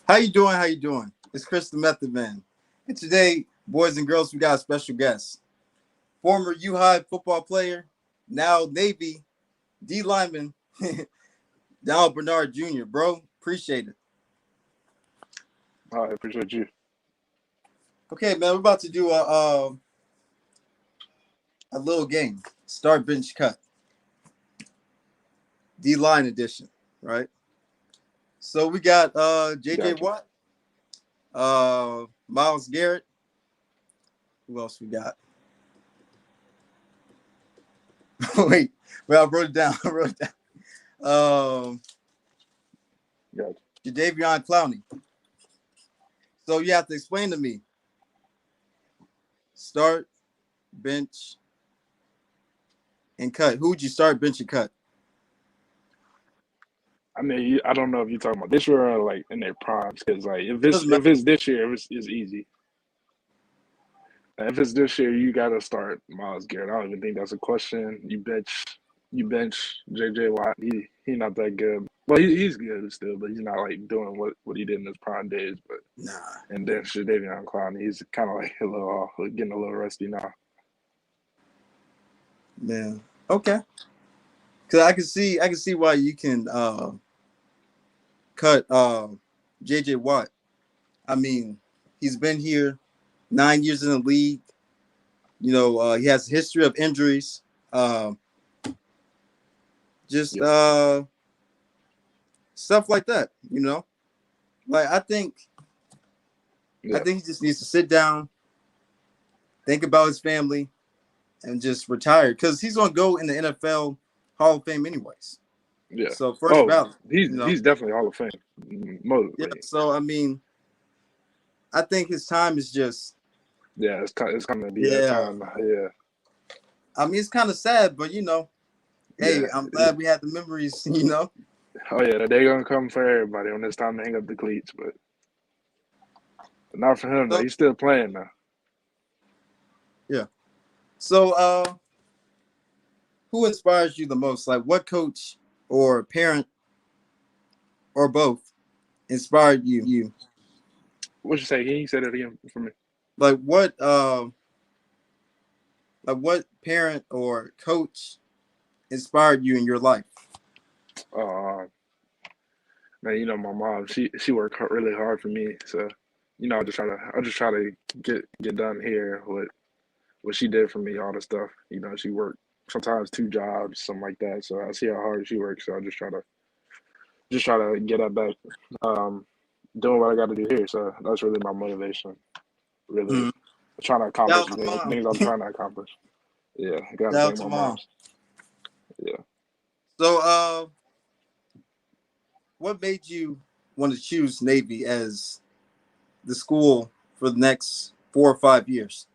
How you doing? How you doing? It's Chris the Method Man. And today, boys and girls, we got a special guest. Former U High football player, now Navy D lineman, Donald Berniard Jr. Bro, appreciate it. I appreciate you. Okay, man, we're about to do a little game. Start bench cut. D line edition, right? So we got JJ Gotcha. Watt, Miles Garrett. Who else we got? Wait, well, I wrote it down. I wrote it down. Gotcha. Jadeveon Clowney. So you have to explain to me. Start, bench, and cut. Who would you start, bench, and cut? I mean, I don't know if you're talking about this year or like in their primes, because like Doesn't matter. if it's this year, it's easy. If it's this year, you gotta start Miles Garrett. I don't even think that's a question. You bench JJ Watt. He not that good. Well, he's good still, but he's not like doing what he did in his prime days. But Nah, and then Jadeveon Clowney, he's kind of like a little off, getting a little rusty now. man. Okay. Cause I can see why you can cut JJ Watt. I mean, he's been here 9 years in the league. You know, he has a history of injuries. Just Yep. stuff like that, you know. Like I think Yeah. he just needs to sit down, think about his family, and just retire because he's gonna go in the NFL Hall of Fame anyways. Yeah. So first Oh, ballot, he's you know. he's definitely Hall of Fame. Yeah. Like, So I mean, I think his time is just yeah, it's coming to be that yeah. time. Yeah. I mean, it's kind of sad, but you know, hey, Yeah. I'm glad we had the memories. You know. Oh yeah, they're gonna come for everybody when it's time to hang up the cleats, but not for him though. So He's still playing now. yeah. So who inspires you the most? Like, what coach or parent or both inspired you? What you say? He said it again for me. Like what parent or coach inspired you in your life? Uh, Man, my mom. She worked really hard for me, so I just try to get done here what she did for me, all the stuff. She worked sometimes two jobs, something like that. So I see how hard she works. So I just try to get that back. Um, Doing what I got to do here. So that's really my motivation. Really Mm. trying to Shout accomplish out the to things, mom. things I'm trying to accomplish. Yeah, I gotta Shout out thank to my mom. moms. Yeah. So what made you want to choose Navy as the school for the next 4 or 5 years?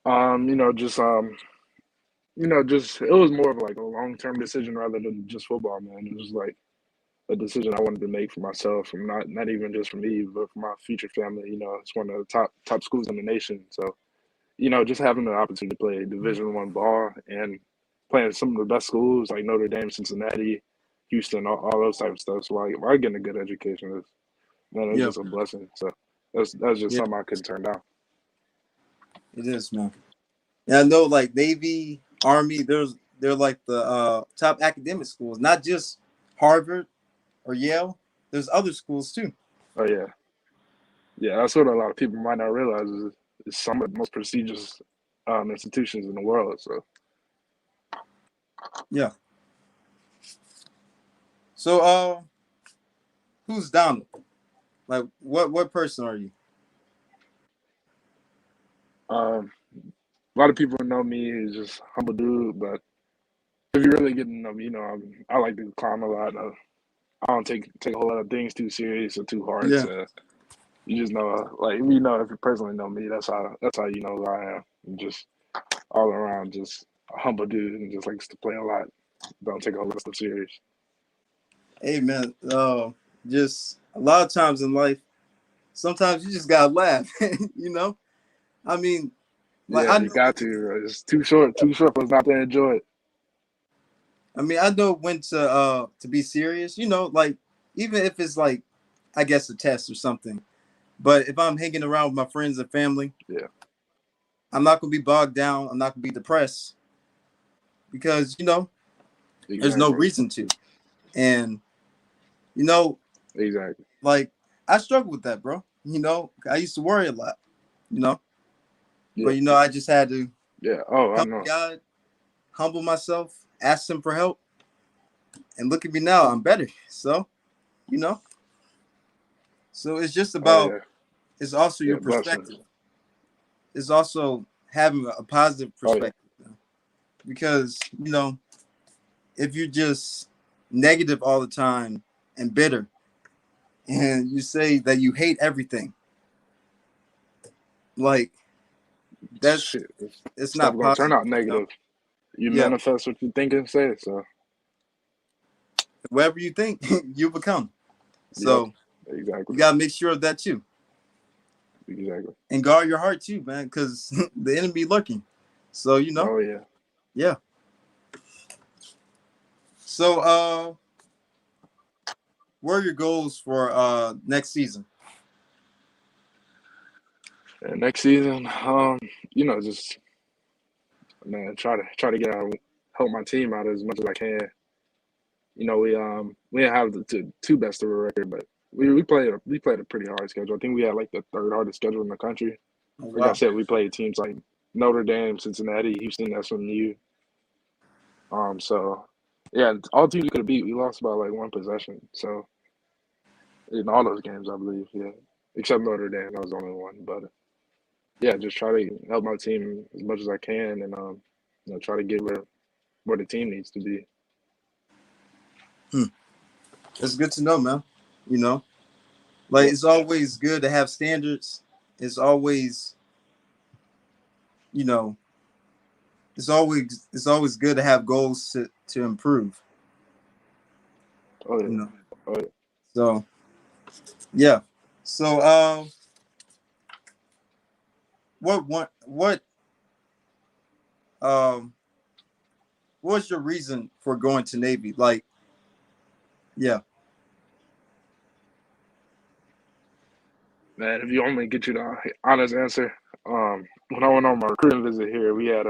Um, you know, just um, just it was more of like a long term decision rather than just football, man. It was like a decision I wanted to make for myself, and not even just for me, but for my future family. It's one of the top schools in the nation. So, just having the opportunity to play Division I ball and playing some of the best schools like Notre Dame, Cincinnati, Houston, all those type of stuff. So while getting a good education is, man, it's Yeah, just a blessing. So that's just yeah, something I couldn't turn down. it is, man. And I know like Navy, Army, they're like the top academic schools, not just Harvard or Yale. There's other schools too. Oh yeah. Yeah, that's what a lot of people might not realize is some of the most prestigious institutions in the world. So Yeah. So who's Donald? Like what person are you? a lot of people know me as just humble dude, but if you really get to know me, I like to climb a lot. I don't take a whole lot of things too serious or too hard. Yeah, So you just know, like if you personally know me, that's how you know who I am. I'm just all around, just a humble dude, and just likes to play a lot. Don't take a whole lot of stuff serious. hey man, just a lot of times in life, sometimes you just gotta laugh. You know, I mean, like Yeah, you got to. Bro. It's too short for us not to enjoy it. I know when to be serious. You know, like even if it's like I guess, a test or something. But if I'm hanging around with my friends and family, Yeah, I'm not gonna be bogged down. I'm not gonna be depressed because there's no exactly, reason to. And you know, exactly. like I struggle with that, bro. I used to worry a lot. You know, but Yeah, I just had to yeah. Oh, I come to know. God, humble myself, ask Him for help, and look at me now. I'm better. So you know, so it's just Oh about. yeah, It's also yeah. your Blessing. perspective. It's also having a positive Oh yeah, perspective because if you're just negative all the time and bitter and you say that you hate everything, like that's shit. it's Stuff not gonna turn positive. out negative. You Yeah, manifest what you think and say. So, whatever you think, you become. yep, So you exactly, gotta make sure of that too, exactly. and guard your heart too, man, because the enemy lurking. So Oh yeah. yeah. So what are your goals for next season? And next season, just man, try to get out, help my team out as much as I can. We didn't have the two best of a record, but we played a pretty hard schedule. I think we had like the third hardest schedule in the country. Oh, Like I wow. said, we played teams like Notre Dame, Cincinnati, Houston, SMU. So yeah, all teams we could have beat, we lost by like one possession. So in all those games, I believe, yeah, except Notre Dame, that was the only one. But yeah, just try to help my team as much as I can, and try to get where the team needs to be. Hmm. It's good to know, man. You know, like Yep. it's always good to have standards. It's always, you know, it's always good to have goals to improve. Oh You yeah. know, Oh yeah. so yeah. So um what's your reason for going to Navy? Like, yeah. Man, if you want me to get you the honest answer, when I went on my recruiting visit here, we had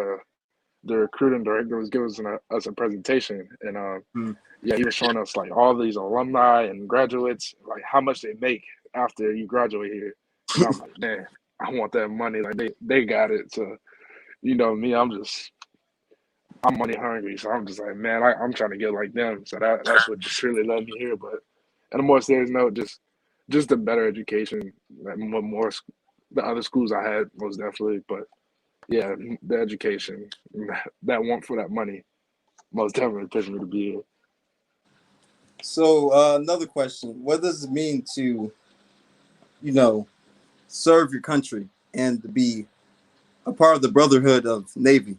the recruiting director was giving us a presentation, and Hmm. yeah, he was showing us like all these alumni and graduates, like how much they make after you graduate here, and I'm like, man, I want that money. Like they got it. So me, I'm money hungry, so I'm just like, man, I'm trying to get like them. So that's what just really led me here. But on a more serious note, just a better education, like more the other schools I had most definitely. But yeah, the education, that want for that money, most definitely pushed me to be here. So another question: what does it mean to you know serve your country and to be a part of the brotherhood of Navy?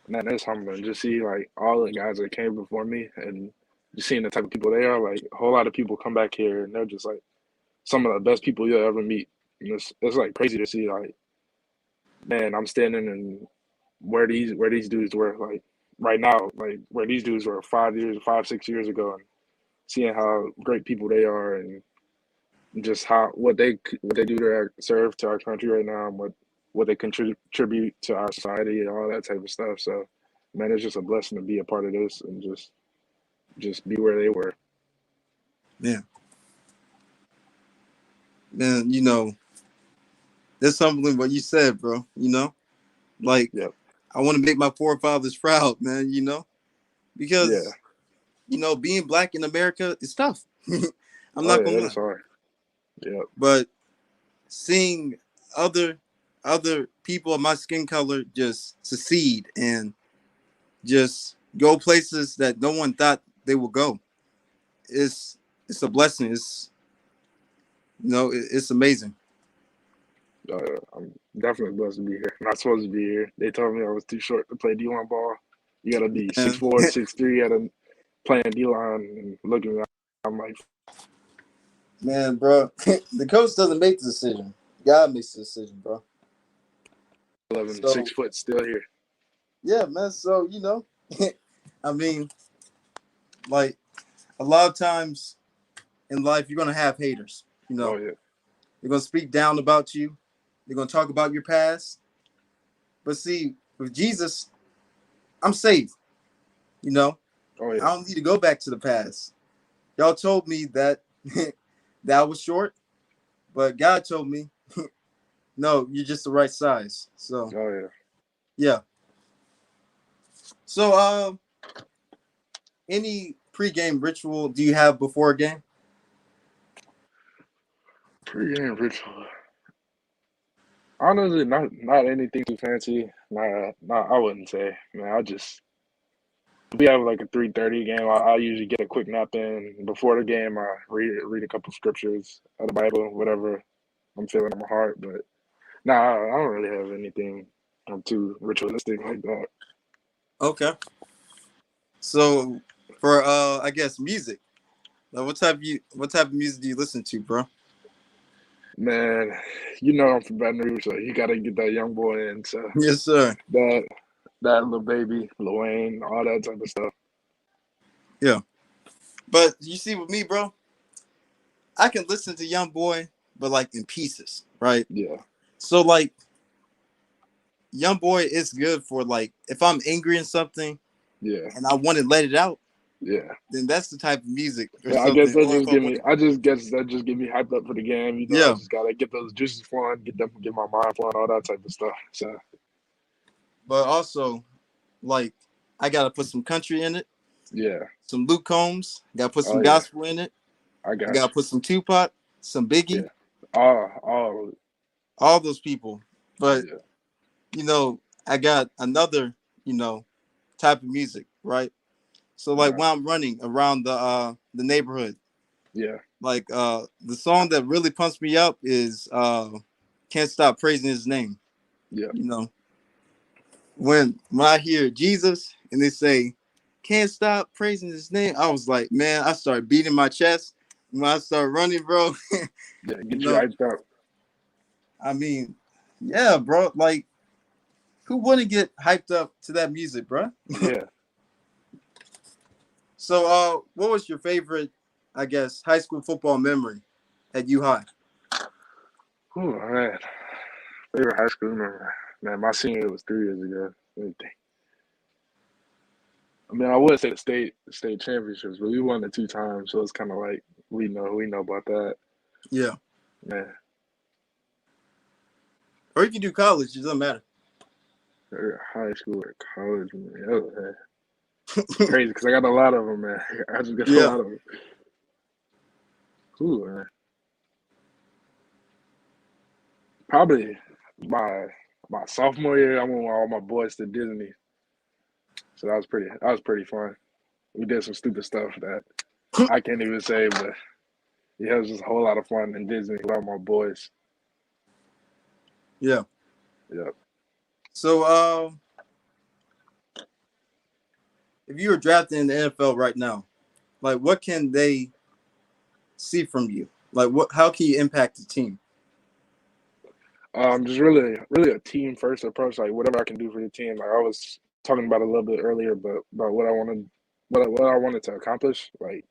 Man, it's humbling. Just see like all the guys that came before me, and just seeing the type of people they are. Like a whole lot of people come back here, and they're just like some of the best people you'll ever meet. And it's like crazy to see. Like, man, I'm standing and where these dudes were like right now, like where these dudes were 5 years, 6 years ago, and seeing how great people they are, and just how what they do to serve to our country right now, and what they contribute to our society and all that type of stuff. So, man, it's just a blessing to be a part of this and just be where they were. Yeah, man. That's humbling what you said, bro. Like Yeah, I want to make my forefathers proud, man. yeah. Because being black in America is tough. I'm Oh not yeah, gonna it lie, is hard. Yeah, but seeing other other people of my skin color just succeed and just go places that no one thought they would go, it's a blessing. It's amazing. I'm definitely blessed to be here. I'm not supposed to be here. They told me I was too short to play D1 ball. You got to be six Man, four, 6'3" at a playing D-line, and looking at me, I'm like man, bro, the coach doesn't make the decision. God makes the decision, bro. 11, So 6 foot still here. yeah, man. So I mean, like a lot of times in life you're gonna have haters. You Oh know, yeah. they're gonna speak down about you. They're gonna talk about your past. But see, with Jesus, I'm safe. You know, Oh I yeah. don't need to go back to the past. Y'all told me that that was short, but God told me, no, you're just the right size. So Oh yeah. yeah. So any pregame ritual do you have before a game? Pre-game ritual. Honestly, not anything too fancy. I wouldn't say. Man, I just we have like a 3:30 game. I usually get a quick nap in before the game. I read a couple scriptures of the Bible, whatever I'm feeling in my heart. But nah, I don't really have anything too ritualistic like that. Okay. So for I guess music. Like what type of music do you listen to, bro? Man, I'm from Baton Rouge, so you gotta get that young boy in. So Yes, sir. that that little baby, Lil Wayne, all that type of stuff. Yeah. But you see with me, bro, I can listen to Young Boy, but like in pieces, right? Yeah, So like Young Boy is good for like if I'm angry in something yeah, and I want to let it out, yeah. then that's the type of music or Yeah, I guess something. that Or if just I give want me. to, I just guess that just get me hyped up for the game. I yeah. just gotta get those juices flowing, get my mind flowing, all that type of stuff. So But also like I gotta put some country in it, yeah, some Luke Combs, gotta put oh some yeah, gospel in it. I I got gotta put some Tupac, some you. Biggie, Yeah, all all those people. But yeah, you know, I got another, you know, type of music, right? So all like right, when I'm running around the neighborhood, yeah, like the song that really pumps me up is Can't Stop Praising His Name. yeah, You know, when I hear Jesus and they say Can't Stop Praising His Name, I was like, man, I started beating my chest when I started running, bro. yeah. You Get you know, hyped up. I mean, yeah, bro, like who wouldn't get hyped up to that music, bro? Yeah. So, what was your favorite, I guess, high school football memory at U High? Oh man, favorite high school memory. Man, my senior year was 3 years ago. Let me think. I mean, I would say the state championships, but we won it 2 times, so it's kind of like we know about that. Yeah, Man, or you can do college. It doesn't matter. high school or college, man. Oh, man. It's crazy because I got a lot of them, man. I just got a Yeah, lot of them. Ooh, man. Probably my my sophomore year, I went with all my boys to Disney, so that was pretty fun. We did some stupid stuff that I can't even say, but yeah, it was just a whole lot of fun in Disney with all my boys. yeah. Yeah. So, if you were drafted in the NFL right now, like, what can they see from you? Like, what? How can you impact the team? Just really a team first approach. Like whatever I can do for the team. Like I was talking about a little bit earlier, but about what I wanted to accomplish. Like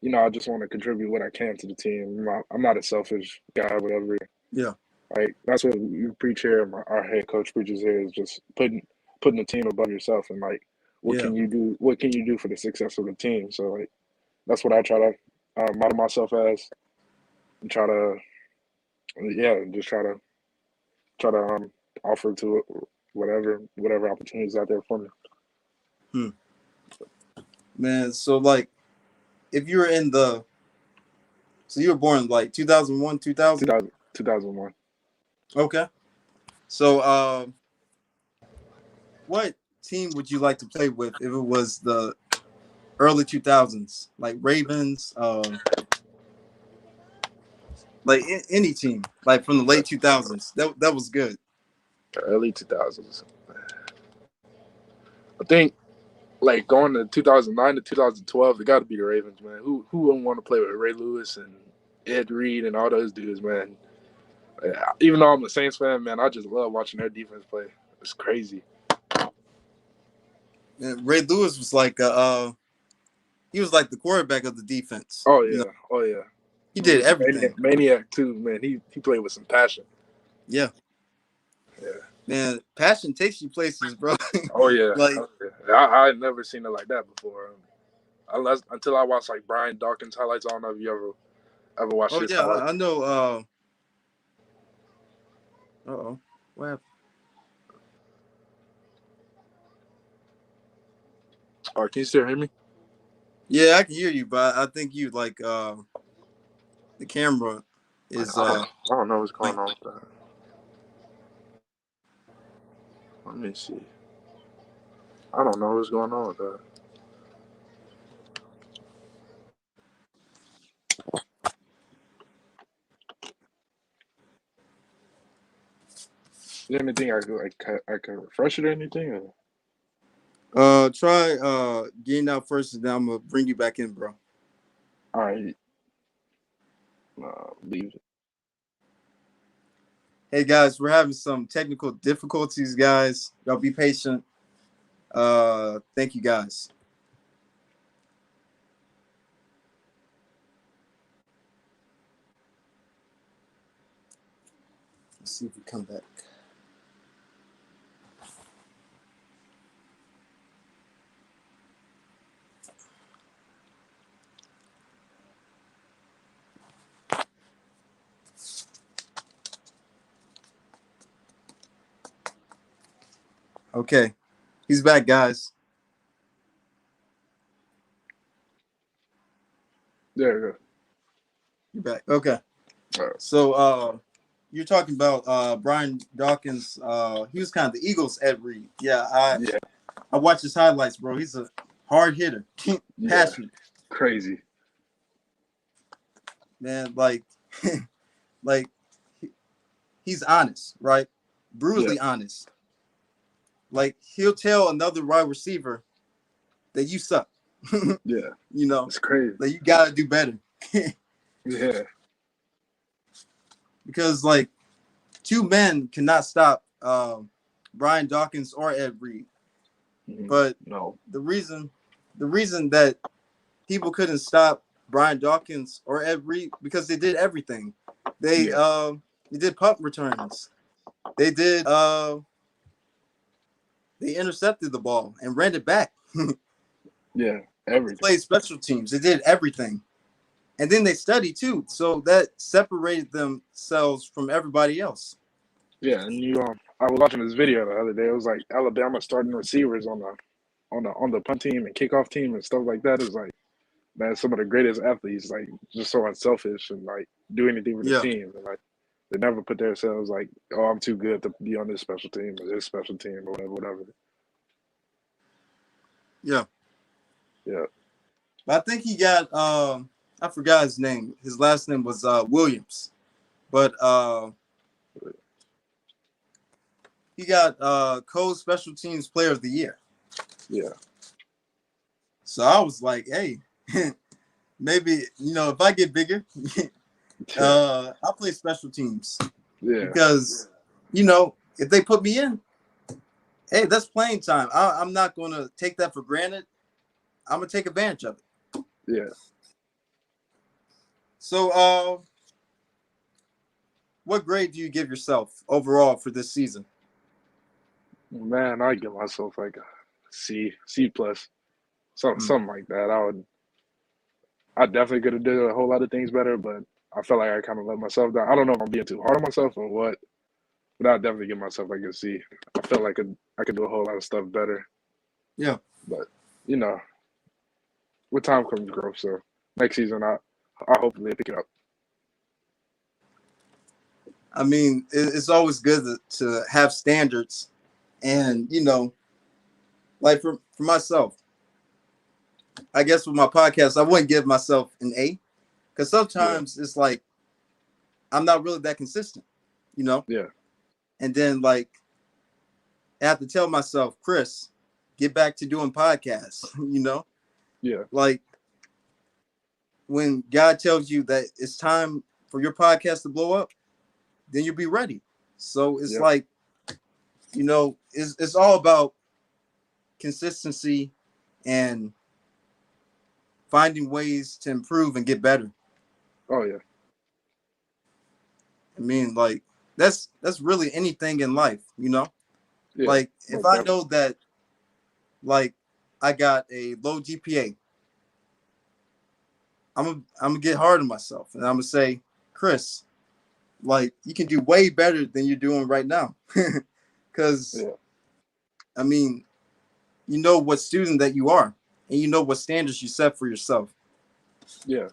I just want to contribute what I can to the team. I'm not a selfish guy, whatever. Yeah, Like that's what you preach here. Our head coach preaches here is just putting the team above yourself and like what yeah, can you do? What can you do for the success of the team? So like that's what I try to model myself as and try to just try to offer to it whatever opportunities out there for me. hmm. Man. So, like, if you were in the, so you were born like 2001, 2000. 2001. Okay. So, what team would you like to play with if it was the early 2000s, like Ravens, like any team, like from the late 2000s? That was good. The early 2000s. I think like going to 2009 to 2012, it got to be the Ravens, man. Who wouldn't want to play with Ray Lewis and Ed Reed and all those dudes, man? Even though I'm a Saints fan, man, I just love watching their defense play. It's crazy. And Ray Lewis was like, he was like the quarterback of the defense. Oh You know, yeah, oh yeah. he did Maniac, everything. maniac too, man. He played with some passion. Yeah, Yeah. man, passion takes you places, bro. Oh yeah. Like, Oh, yeah. I had never seen it like that before. Until I watched like Brian Dawkins highlights. I don't know if you ever watched oh his yeah, I highlights. know. Uh-oh, what happened? Or can you still hear me? Yeah, I can hear you, but I think you like the camera is I don't know what's like, going on with that. Let me see. I don't know what's going on with that. Is there anything I could refresh it or anything? Or? try getting out first, and then I'm gonna bring you back in, bro. All right. Leave it. Hey guys, we're having some technical difficulties, guys. Y'all be patient. Thank you, guys. Let's see if we come back. Okay, he's back, guys. There you go. You're back. Okay. All right. So you're talking about Brian Dawkins. He was kind of the Eagles' Ed Reed. Yeah, Yeah. I watch his highlights, bro. He's a hard hitter, passionate, Crazy. man. Like, like he's honest, right? Yeah. Brutally honest. Like he'll tell another wide receiver that you suck. Yeah. You know, It's crazy. that you gotta do better. Yeah. Because like two men cannot stop Brian Dawkins or Ed Reed. But No. the reason that people couldn't stop Brian Dawkins or Ed Reed because they did everything. They did punt returns. They did they intercepted the ball and ran it back. Yeah. They Everything. played special teams. They did everything. And then they studied too. So that separated themselves from everybody else. Yeah. And I was watching this video the other day. It was like Alabama starting receivers on the punt team and kickoff team and stuff like that. Is like, man, some of the greatest athletes, like just so unselfish and like do anything for the Yeah. team. And like they never put themselves like, oh, I'm too good to be on this special team or this special team or whatever. Yeah. Yeah. But I think he got I forgot his name. His last name was Williams. But he got co-special teams player of the year. Yeah. So I was like, hey, maybe, if I get bigger, I'll play special teams. Yeah. Because, if they put me in, hey, that's playing time. I'm not going to take that for granted. I'm going to take advantage of it. Yeah. So what grade do you give yourself overall for this season? Man, I give myself like a C plus, something like that. I definitely could have did a whole lot of things better, but I felt like I kind of let myself down. I don't know if I'm being too hard on myself or what, but I definitely give myself like a C. I felt like I could do a whole lot of stuff better. Yeah, but with time comes growth. So next season, I hopefully pick it up. I mean, it's always good to have standards, and like for myself, I guess with my podcast, I wouldn't give myself an A, because sometimes it's like I'm not really that consistent, Yeah. And then like I have to tell myself, Chris, get back to doing podcasts, Yeah. Like when God tells you that it's time for your podcast to blow up, then you'll be ready. So it's like, it's all about consistency and finding ways to improve and get better. Oh yeah. I mean, like that's really anything in life, you know? Yeah. Like if Most I definitely. know that like I got a low GPA, I'm gonna get hard on myself and I'm gonna say, Chris, like you can do way better than you're doing right now. Cause Yeah. I mean, you know what student that you are and you know what standards you set for yourself. Yeah.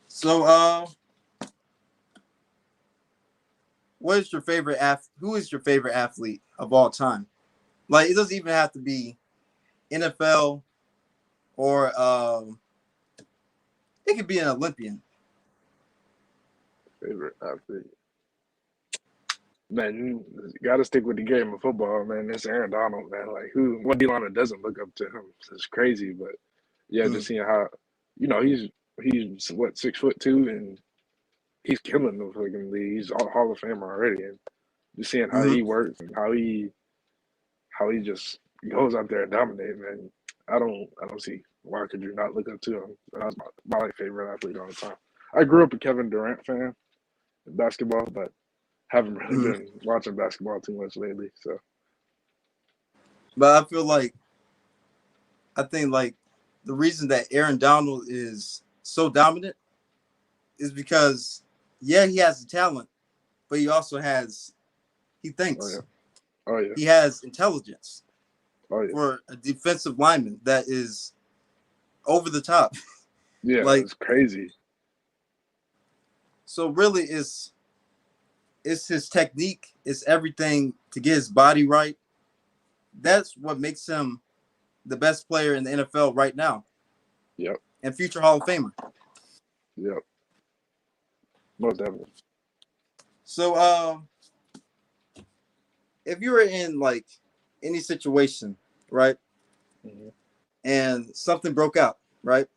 So what is your favorite who is your favorite athlete of all time? Like it doesn't even have to be NFL or it could be an Olympian. Favorite athlete. Man, you got to stick with the game of football, man. It's Aaron Donald, man. Like, what D-liner doesn't look up to him? It's crazy, but yeah, Hmm. just seeing how, he's what 6'2" and he's killing the fucking league. He's a Hall of Famer already, and just seeing how Hmm. he works and how he just goes out there and dominate, man. I don't see why could you not look up to him. That's my favorite athlete all the time. I grew up a Kevin Durant fan in basketball, but haven't really Hmm. been watching basketball too much lately. So But I feel like I think like the reason that Aaron Donald is so dominant is because yeah, he has the talent, but he oh thinks. yeah, oh yeah, He has intelligence oh yeah, for a defensive lineman that is over the top. yeah. Like It's crazy. so really it's his technique, it's everything to get his body right. That's what makes him the best player in the NFL right now Yep, and future Hall of Famer. yep. Most definitely. So if you were in like any situation, right, Hmm. and something broke out, right,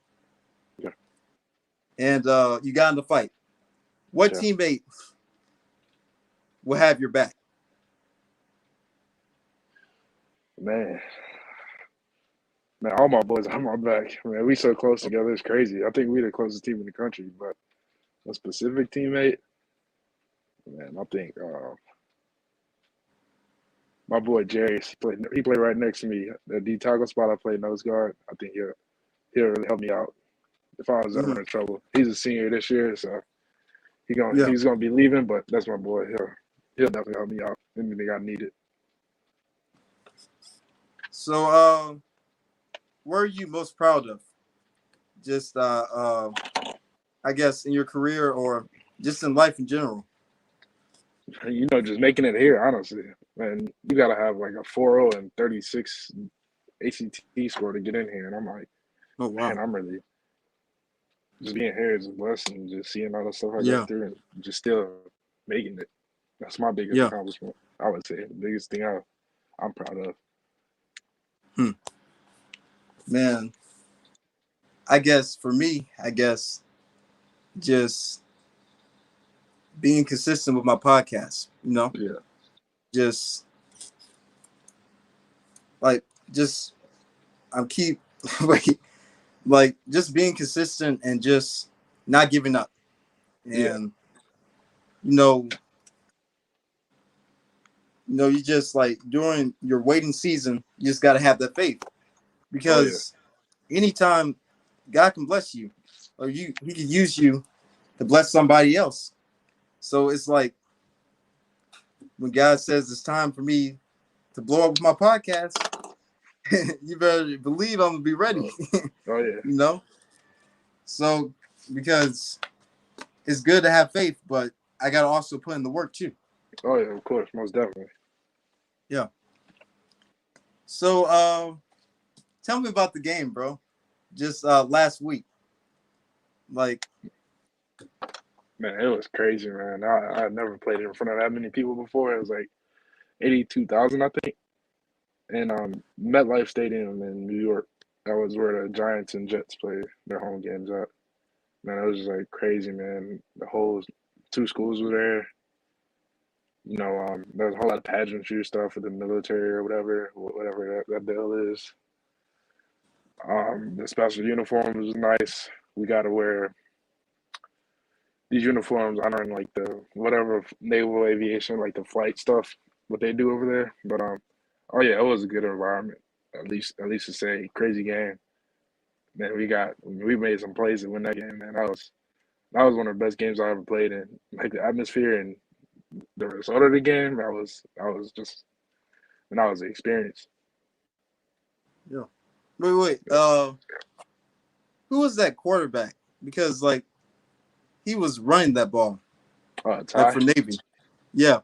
Yeah, and you got in the fight, what yeah. teammate will have your back? Man, man, all my boys on my back. Man, we so close together. It's crazy. I think we the closest team in the country, but a specific teammate, man. I think my boy Jerry. He played right next to me. The D tackle spot I play nose guard. I think he'll really help me out if I was Hmm. ever in trouble. He's a senior this year, so Yeah. he's gonna be leaving, but that's my boy. He'll definitely help me out. Anything I needed. So what are you most proud of? Just I guess in your career or just in life in general. Just making it here, honestly. Man, you gotta have like a 4.0 and 36 ACT score to get in here, and I'm like, Oh man, wow. I'm really just being here is a blessing. Just seeing all the stuff I go Yeah. through and just still making it. That's my biggest Yeah. accomplishment. I would say the biggest thing I'm proud of. Hmm. Man, I guess for me, I guess just being consistent with my podcast, Yeah, just like just I'm keep like just being consistent and just not giving up. yeah, And you know, you just like during your waiting season, you just gotta have that faith oh yeah, because anytime God can bless you, or He can use you to bless somebody else. So it's like when God says it's time for me to blow up with my podcast, you better believe I'm gonna be ready. oh, oh yeah, you know, so because it's good to have faith, but I gotta also put in the work too. oh yeah. Of course, most definitely. Yeah. So tell me about the game, bro. Just last week, like, Man, it was crazy, man. I had never played in front of that many people before. It was like 82,000, I think, in MetLife Stadium in New York. That was where the Giants and Jets play their home games at. Man, it was just like crazy, man. The whole two schools were there. There was a whole lot of pageantry stuff with the military or whatever that deal is. The special uniform was nice. We got to wear these uniforms honoring like the whatever naval aviation, like the flight stuff, what they do over there. But oh yeah, it was a good environment. At least to say crazy game. Man, we made some plays to win that game. Man, that was one of the best games I ever played in. Like the atmosphere and the result of the game, that was just and that was the experience. Yeah. Wait. Who was that quarterback? Because like he was running that ball, like Ty, for Navy. Yeah.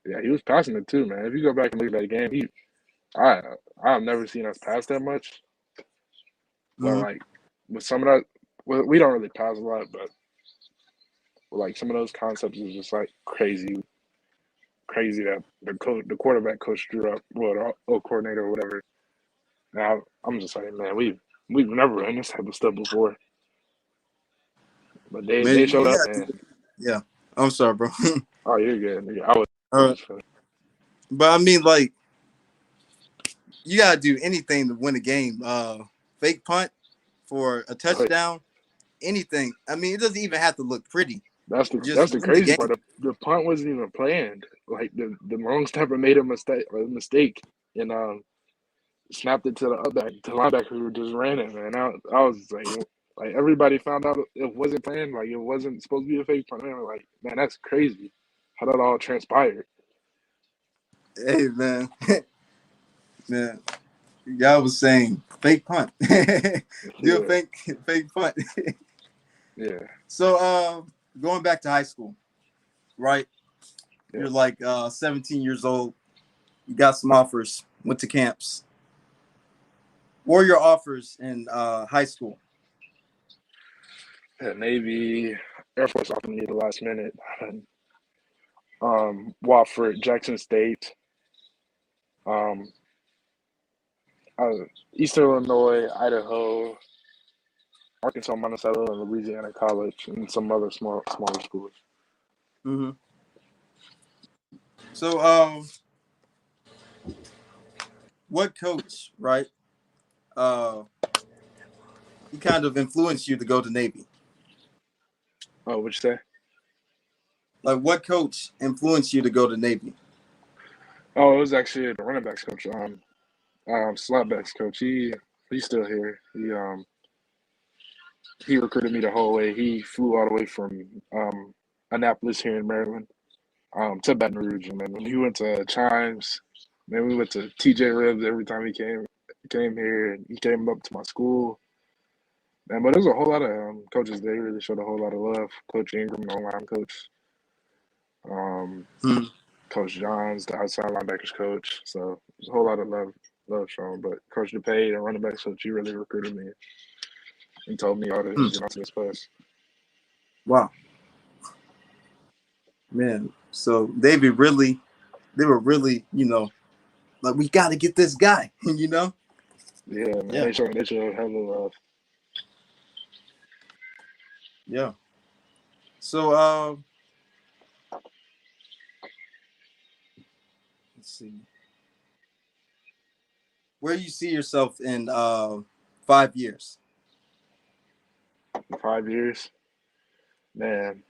yeah. He was passing it too, man. If you go back and look at that game, I I've never seen us pass that much. But Mm-hmm. like with some of that, well, we don't really pass a lot, but like some of those concepts is just like crazy that the quarterback coach drew up, well, the coordinator or whatever. Now I'm just like, man, we've never done this type of stuff before, but they Man, showed yeah. up, man. Yeah. I'm sorry, bro. Oh, you're good. Yeah, I was All right. just finished. But I mean, like, you gotta do anything to win a game. Fake punt for a But touchdown, anything. I mean, it doesn't even have to look pretty. that's Just the win the crazy game. part. The punt wasn't even planned. Like the long snapper made a mistake, and snapped it to the linebacker who just ran it, man. I was like everybody found out it wasn't planned, like it wasn't supposed to be a fake punt. Man, like, man, that's crazy. How that all transpired. Hey, man, man, y'all was saying fake punt. Do a Yeah, fake punt. yeah, So, going back to high school, right? yeah. You're like 17 years old. You got some offers. Went to camps. What were your offers in high school? Yeah, Navy, Air Force offered me the last minute. Wofford, Jackson State, um, Eastern Illinois, Idaho, Arkansas, Monticello, and Louisiana College, and some other smaller schools. Mm-hmm. So, what coach, right? Uh, he kind of influenced you to go to Navy. Oh, what'd you say? Like, what coach influenced you to go to Navy? Oh, it was actually the running backs coach, slot backs coach. He's still here. He recruited me the whole way. He flew all the way from Annapolis here in Maryland to Baton Rouge, and then when he went to Chimes, then we went to TJ Ribs every time he came here, and he came up to my school. Man, but there's a whole lot of coaches there. Really showed a whole lot of love. Coach Ingram, the online coach. Um, Mm-hmm. Coach Johns, the outside linebackers coach. So there's a whole lot of love shown. But Coach DePay, the running backs coach, he really recruited me. He told me all the ins and outs of this place. Wow, man. So they were really, like we got to get this guy, Yeah, man, Yeah, they showed hella love. yeah. So, let's see, where you see yourself in 5 years? In 5 years, man.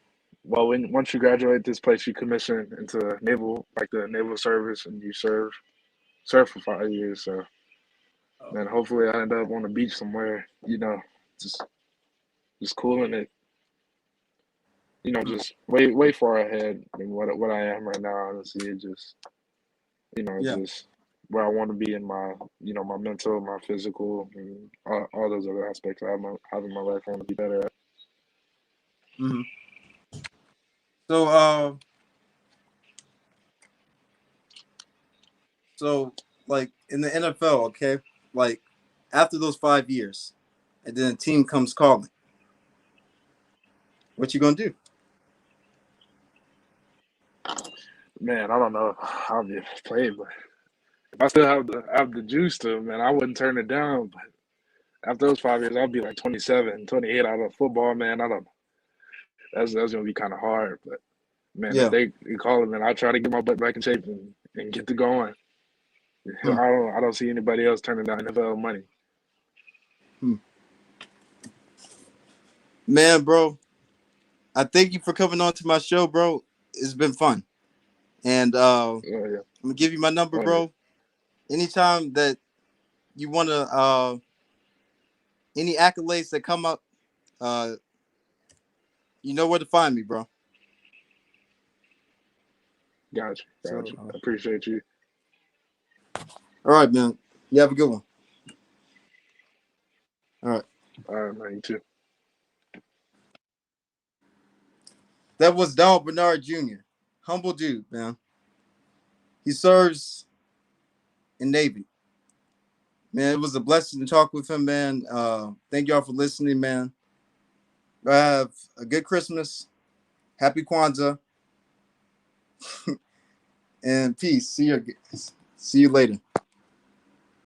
Well, once you graduate this place, you commission into naval, like the naval service, and you serve for 5 years. So Oh, then hopefully I end up on the beach somewhere, just just cooling it, mm, just way far ahead than what I am right now. Honestly, it just yeah. just where I want to be in my my mental, my physical, and all those other aspects I have in my life. I want to be better at. Hmm. So, so like in the NFL, okay, like after those 5 years, and then a team comes calling, what you gonna do? Man, I don't know if I'll be able to play, but if I still have the juice to, man, I wouldn't turn it down. But after those 5 years, I'll be like 27, 28 out of football, man. I don't. That's gonna be kind of hard, but man, if Yeah, they call it, man, I'll try to get my butt back in shape and get to going. Hmm. I don't see anybody else turning down NFL money. Hmm. Man, bro, I thank you for coming on to my show, bro. It's been fun. And I'm Yeah. gonna give you my number, Oh, yeah. bro. Anytime that you wanna any accolades that come up, uh, you know where to find me, bro. Gotcha. So Gotcha. I appreciate you. all right, man. You have a good one. All right. All right, man. You too. That was Donald Berniard Jr. Humble dude, man. He serves in Navy. Man, it was a blessing to talk with him, man. Thank y'all for listening, man. Have a good Christmas. Happy Kwanzaa. And peace. See you later.